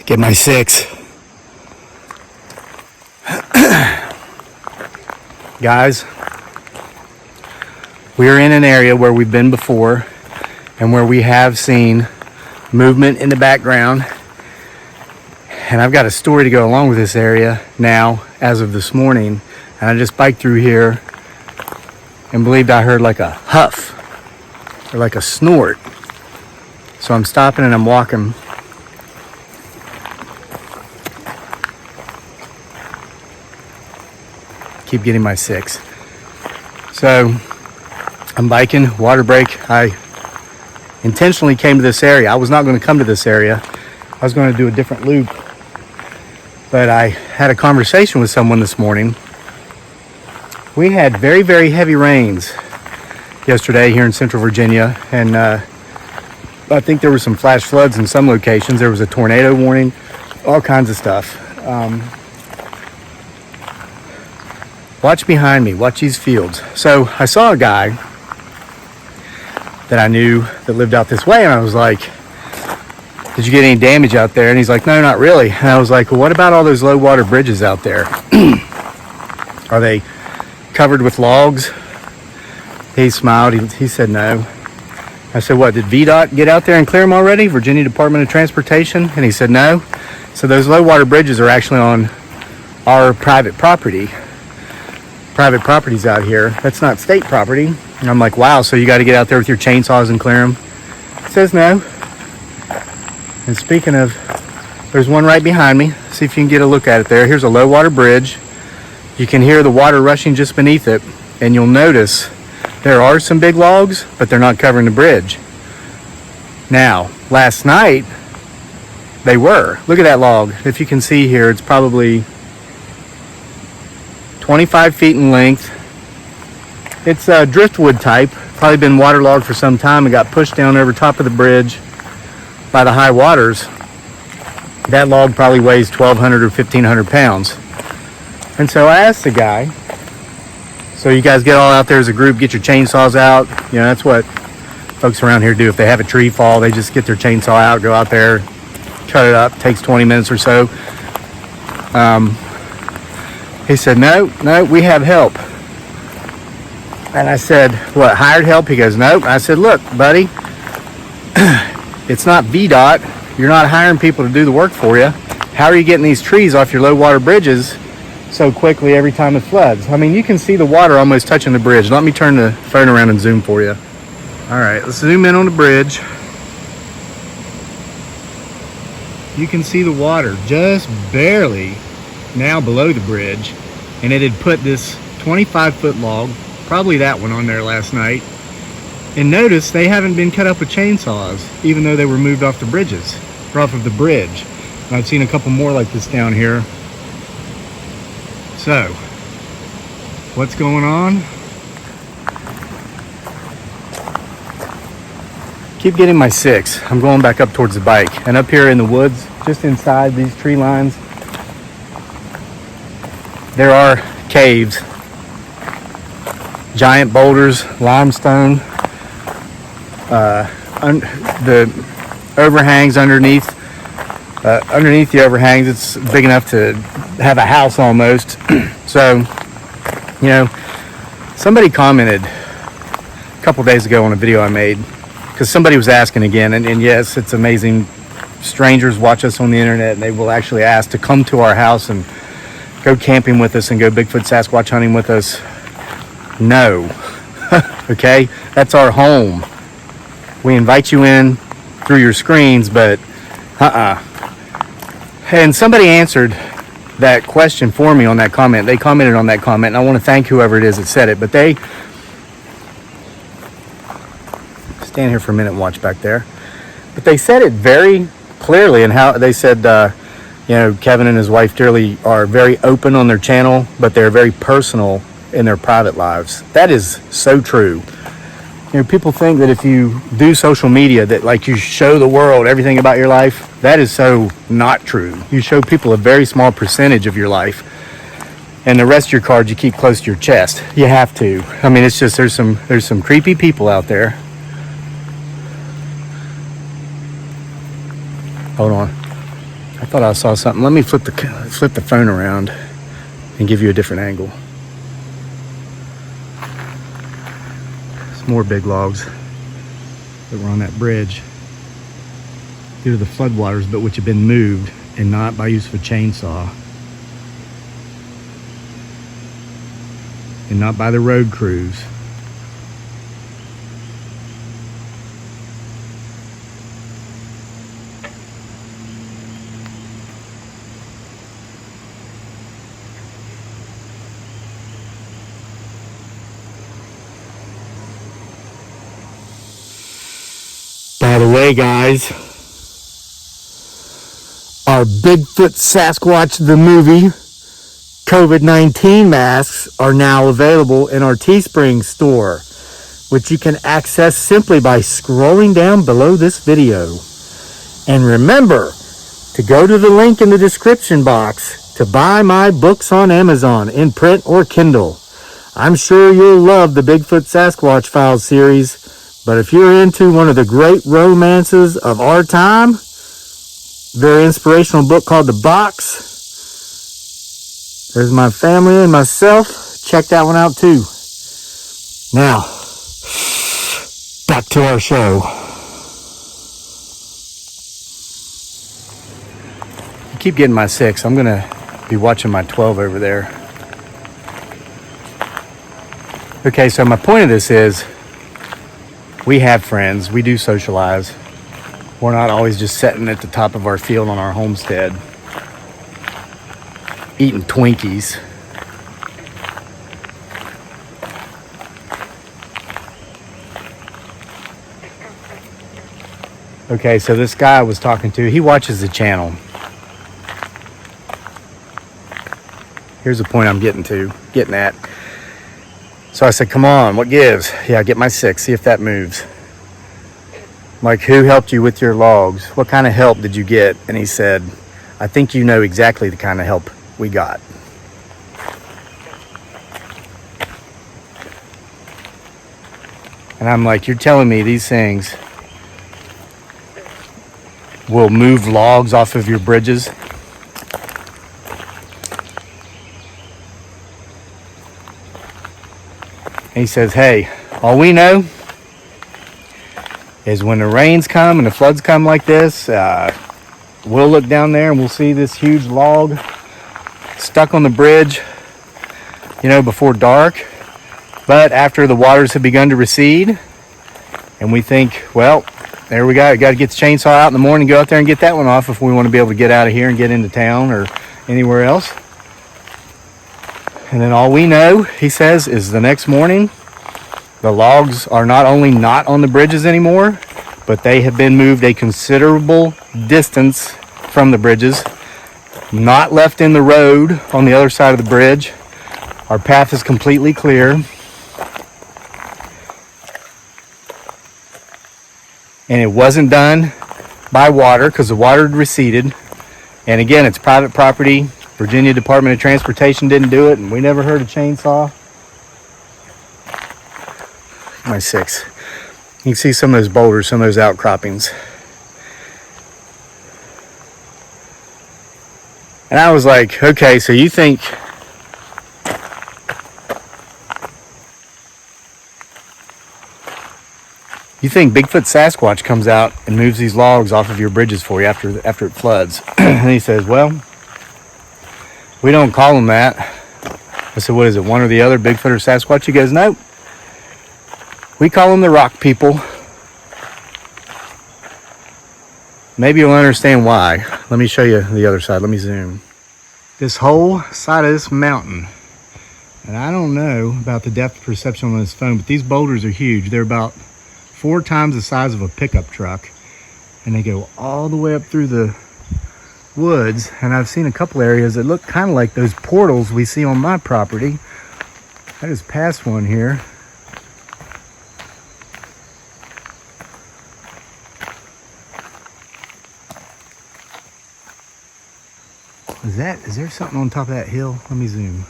Get my 6. Guys, we're in an area where we've been before and where we have seen movement in the background. And I've got a story to go along with this area now as of this morning. And I just biked through here and believed I heard like a huff or like a snort. So I'm stopping and I'm walking. Keep getting my 6. So I'm biking, water break. I intentionally came to this area. I was not going to come to this area. I was going to do a different loop. But I had a conversation with someone this morning. We had very, very heavy rains yesterday here in Central Virginia. And I think there were some flash floods in some locations. There was a tornado warning, all kinds of stuff. Watch behind me, watch these fields. So I saw a guy that I knew that lived out this way, and I was like, did you get any damage out there? And he's like, no, not really. And I was like, well, what about all those low water bridges out there? Are they covered with logs? He smiled, he said no. I said, what, did VDOT get out there and clear them already? Virginia Department of Transportation? And he said no. So those low water bridges are actually on our private property. Private properties out here. That's not state property. And I'm like, wow, so you got to get out there with your chainsaws and clear them? He says no. And speaking of, there's one right behind me. See if you can get a look at it there. Here's a low water bridge. You can hear the water rushing just beneath it. And you'll notice there are some big logs, but they're not covering the bridge. Now, last night, they were. Look at that log. If you can see here, it's probably 25 feet in length. It's a driftwood type, probably been waterlogged for some time and got pushed down over top of the bridge by the high waters. That log probably weighs 1,200 or 1,500 pounds. And so I asked the guy, so you guys get all out there as a group, get your chainsaws out. You know, that's what folks around here do. If they have a tree fall, they just get their chainsaw out, go out there, cut it up, takes 20 minutes or so. He said, no, we have help. And I said, what, hired help? He goes, nope. I said, look, buddy, it's not VDOT. You're not hiring people to do the work for you. How are you getting these trees off your low water bridges so quickly every time it floods? I mean, you can see the water almost touching the bridge. Let me turn the phone around and zoom for you. All right, let's zoom in on the bridge. You can see the water just barely now below the bridge, and it had put this 25-foot log, probably that one, on there last night. And notice they haven't been cut up with chainsaws, even though they were moved off the bridges, or off of the bridge. And I've seen a couple more like this down here. So, what's going on? Keep getting my 6. I'm going back up towards the bike. And up here in the woods, just inside these tree lines, there are caves, giant boulders, limestone, the overhangs underneath the overhangs. It's big enough to have a house almost. So, you know, somebody commented a couple days ago on a video I made, because somebody was asking again, and yes, it's amazing. Strangers watch us on the internet, and they will actually ask to come to our house and go camping with us and go Bigfoot Sasquatch hunting with us. No. Okay? That's our home. We invite you in through your screens, but And somebody answered that question for me on that comment. They commented on that comment, and I want to thank whoever it is that said it. But they... Stand here for a minute and watch back there. But they said it very clearly, and how they said... you know, Kevin and his wife dearly are very open on their channel, but they're very personal in their private lives. That is so true. You know, people think that if you do social media, that like you show the world everything about your life. That is so not true. You show people a very small percentage of your life, and the rest of your cards you keep close to your chest. You have to. I mean, it's just there's some creepy people out there. Hold on. I thought I saw something. Let me flip the phone around and give you a different angle. Some more big logs that were on that bridge due to the floodwaters, but which have been moved and not by use of a chainsaw and not by the road crews. By the way, guys, our Bigfoot Sasquatch the movie COVID-19 masks are now available in our Teespring store, which you can access simply by scrolling down below this video. And remember to go to the link in the description box to buy my books on Amazon in print or Kindle. I'm sure you'll love the Bigfoot Sasquatch Files series, but if you're into one of the great romances of our time, very inspirational book called The Box, there's my family and myself. Check that one out too. Now, back to our show. I keep getting my 6. I'm going to be watching my 12 over there. Okay, so my point of this is, we have friends. We do socialize. We're not always just sitting at the top of our field on our homestead, eating Twinkies. Okay, so this guy I was talking to, he watches the channel. Here's the point I'm getting at. So I said, come on, what gives? Yeah, get my 6, see if that moves. Like, who helped you with your logs? What kind of help did you get? And he said, I think you know exactly the kind of help we got. And I'm like, you're telling me these things will move logs off of your bridges? And he says, hey, all we know is when the rains come and the floods come like this, we'll look down there and we'll see this huge log stuck on the bridge, before dark. But after the waters have begun to recede, and we think, well, there we go. You got to get the chainsaw out in the morning, go out there and get that one off if we want to be able to get out of here and get into town or anywhere else. And then all we know, he says, is the next morning, the logs are not only not on the bridges anymore, but they have been moved a considerable distance from the bridges, not left in the road on the other side of the bridge. Our path is completely clear. And it wasn't done by water because the water had receded. And again, it's private property. Virginia Department of Transportation didn't do it, and we never heard a chainsaw. My 6. You can see some of those boulders, some of those outcroppings. And I was like, okay, so you think Bigfoot Sasquatch comes out and moves these logs off of your bridges for you after it floods? And he says, well, we don't call them that. I said, what is it, one or the other, Bigfoot or Sasquatch? He goes, nope. We call them the rock people. Maybe you'll understand why. Let me show you the other side. Let me zoom. This whole side of this mountain, and I don't know about the depth perception on this phone, but these boulders are huge. They're about 4 times the size of a pickup truck, and they go all the way up through the woods. And I've seen a couple areas that look kind of like those portals we see on my property. I just passed one here. Is there something on top of that hill? Let me zoom.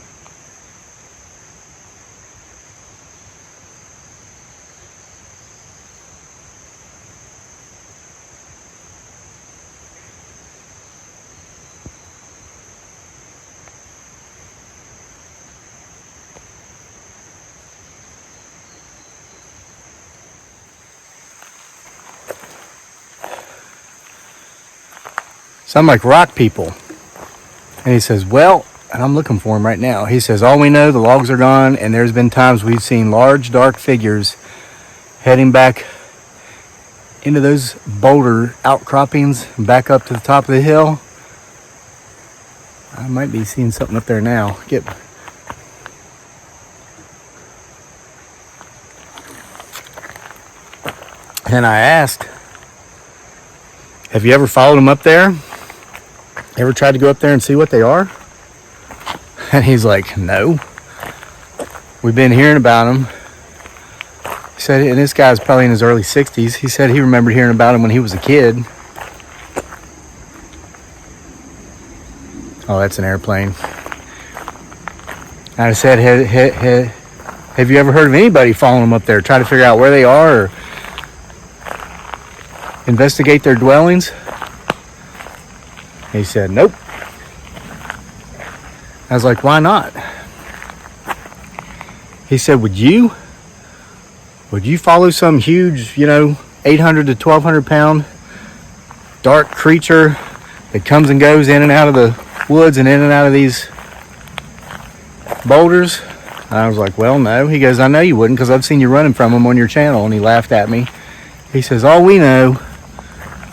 Some like rock people. And he says, well, and I'm looking for him right now. He says, all we know, the logs are gone, and there's been times we've seen large, dark figures heading back into those boulder outcroppings and back up to the top of the hill. I might be seeing something up there now. And I asked, have you ever followed them up there? Ever tried to go up there and see what they are? And he's like, no. We've been hearing about them. He said, and this guy's probably in his early 60s. He said he remembered hearing about him when he was a kid. Oh, that's an airplane. And I said, have you ever heard of anybody following them up there? Try to figure out where they are or investigate their dwellings? He said, nope. I was like, why not? He said, would you follow some huge, 800 to 1,200 pound dark creature that comes and goes in and out of the woods and in and out of these boulders? And I was like, well, no. He goes, I know you wouldn't because I've seen you running from them on your channel. And he laughed at me. He says, all we know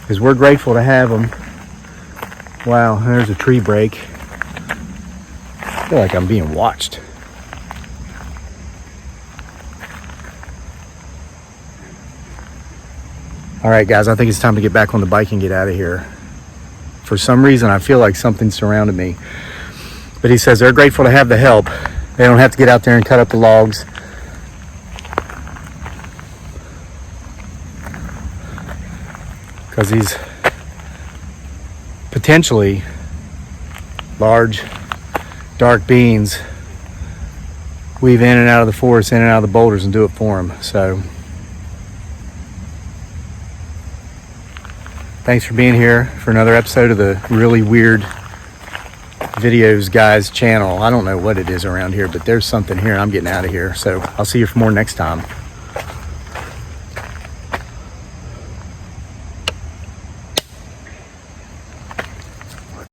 is we're grateful to have them. Wow, there's a tree break. I feel like I'm being watched. All right, guys, I think it's time to get back on the bike and get out of here. For some reason, I feel like something surrounded me. But he says they're grateful to have the help. They don't have to get out there and cut up the logs. Because these potentially large, dark beings weave in and out of the forest, in and out of the boulders, and do it for them. So thanks for being here for another episode of the Really Weird Videos Guys channel. I don't know what it is around here, but there's something here and I'm getting out of here. So I'll see you for more next time.